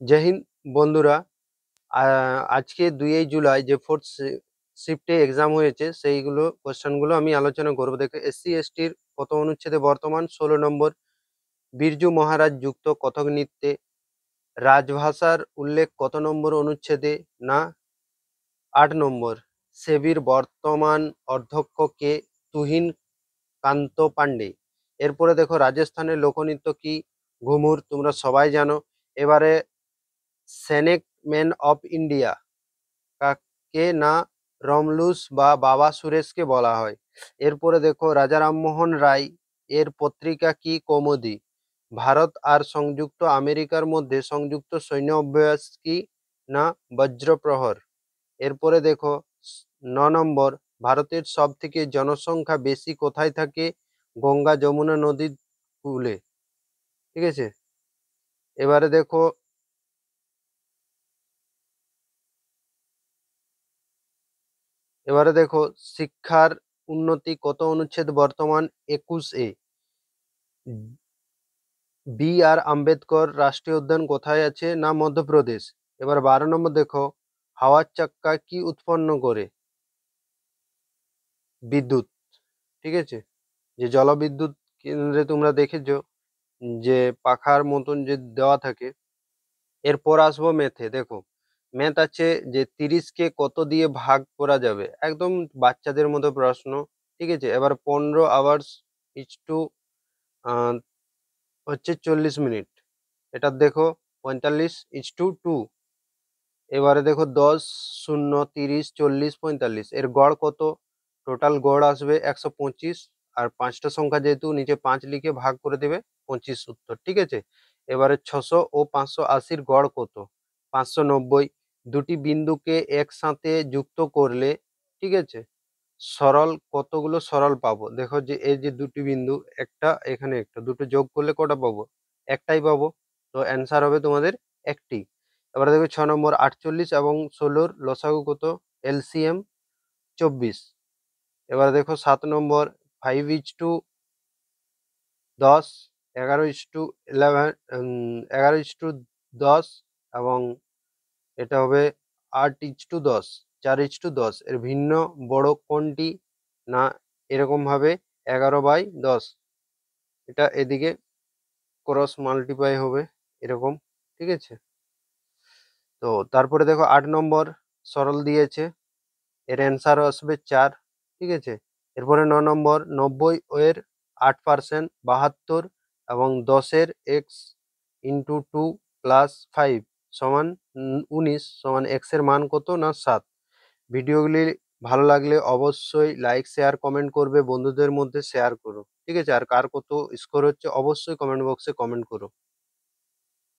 জয় হিন্দ বন্ধুরা। আজকে 2 জুলাই যে ফোর্থ শিফটে এক্সাম হয়েছে সেইগুলো কোশ্চেনগুলো আমি আলোচনা করব। দেখো, এসসি এসটির কত অনুচ্ছেদে বর্তমান? 16 নম্বর। বিরজু মহারাজ যুক্ত কথক নৃত্যে রাজভাষার উল্লেখ কত নম্বর অনুচ্ছেদে? না, 8 নম্বর। সেবির বর্তমান অধ্যক্ষ কে? তুহিন কান্ত পান্ডে। এরপরে দেখো, রাজস্থানের লোকনৃত্য কি? ঘুমুর, তোমরা সবাই জানো। এবারে সেনেক ম্যান অফ ইন্ডিয়া কাকে? না, রমলুস বা বাবা সুরেশকে বলা হয়। এরপরে দেখো, রাজা রামমোহন রায় এর পত্রিকা কি? কৌমুদি। ভারত আর সংযুক্ত আমেরিকার মধ্যে সংযুক্ত সৈন্য অভ্যাস কি? না, বজ্রপ্রহর। এরপরে দেখো, 9 নম্বর। ভারতের সব থেকে জনসংখ্যা বেশি কোথায় থাকে? গঙ্গা যমুনা নদীর কূলে। ঠিক আছে। এবারে দেখো, শিক্ষার উন্নতি কত অনুচ্ছেদ বর্তমান? 21-এ। বি আর আম্বেদকর রাষ্ট্রীয় উদ্যান কোথায় আছে? না, মধ্যপ্রদেশ। এবার 12 নম্বর দেখো, হাওয়ার চাক্কা কি উৎপন্ন করে? বিদ্যুৎ। ঠিক আছে। যে জলবিদ্যুৎ কেন্দ্রে তোমরা দেখেছো যে পাখার মতন যে দেওয়া থাকে। এরপর আসবো ম্যাথে। দেখো, ম্যাথ আছে যে 30কে কত দিয়ে ভাগ করা যাবে? একদম বাচ্চাদের মতো প্রশ্ন। ঠিক আছে। এবার 15 আওয়ার্স ইজ টু হচ্ছে 40 মিনিট। এটা দেখো 45:2। এবারে দেখো 10, 0, 30, 40, 45 এর গড় কত? টোটাল গড় আসবে 125। আর 5টা সংখ্যা যেহেতু নিচে 5 লিখে ভাগ করে দেবে 25 উত্তর। ঠিক আছে। এবারে 600 ও 580-র গড় কত? 590। দুটি বিন্দুকে একসাথে যুক্ত করলে, ঠিক আছে, সরল কতগুলো সরল পাবো? দেখো, যে এই যে দুটি বিন্দু, একটা এখানে একটা, দুটো যোগ করলে কটা পাবো? একটাই পাবো। তো অ্যান্সার হবে তোমাদের একটি। এবারে দেখো 6 নম্বর। 48 এবং 16-র লসাগু কত? এলসিএম 24। এবারে দেখো 7 নম্বর। 5:10, 11:11, 11:10 এবং এটা হবে 8:10, 4:10। এর ভিন্ন বড় কোনটি? না, এরকম ভাবে 11/10। এটা এদিকে ক্রস মাল্টিপ্লাই হবে এরকম। ঠিক আছে। তো তারপরে দেখো 8 নম্বর সরল দিয়েছে, এর অ্যান্সার আসবে 4। ঠিক আছে। এরপরে 9 নম্বর। 90 এর 8% 72 এবং 10-এর x×2 + 5 সমান 19 সমান x এর মান কত? না, 7। ভিডিওগুলি ভালো লাগলে অবশ্যই লাইক শেয়ার কমেন্ট করবে, বন্ধুদের মধ্যে শেয়ার করো। ঠিক আছে। আর কার কত স্কোর হচ্ছে অবশ্যই কমেন্ট বক্সে কমেন্ট করো।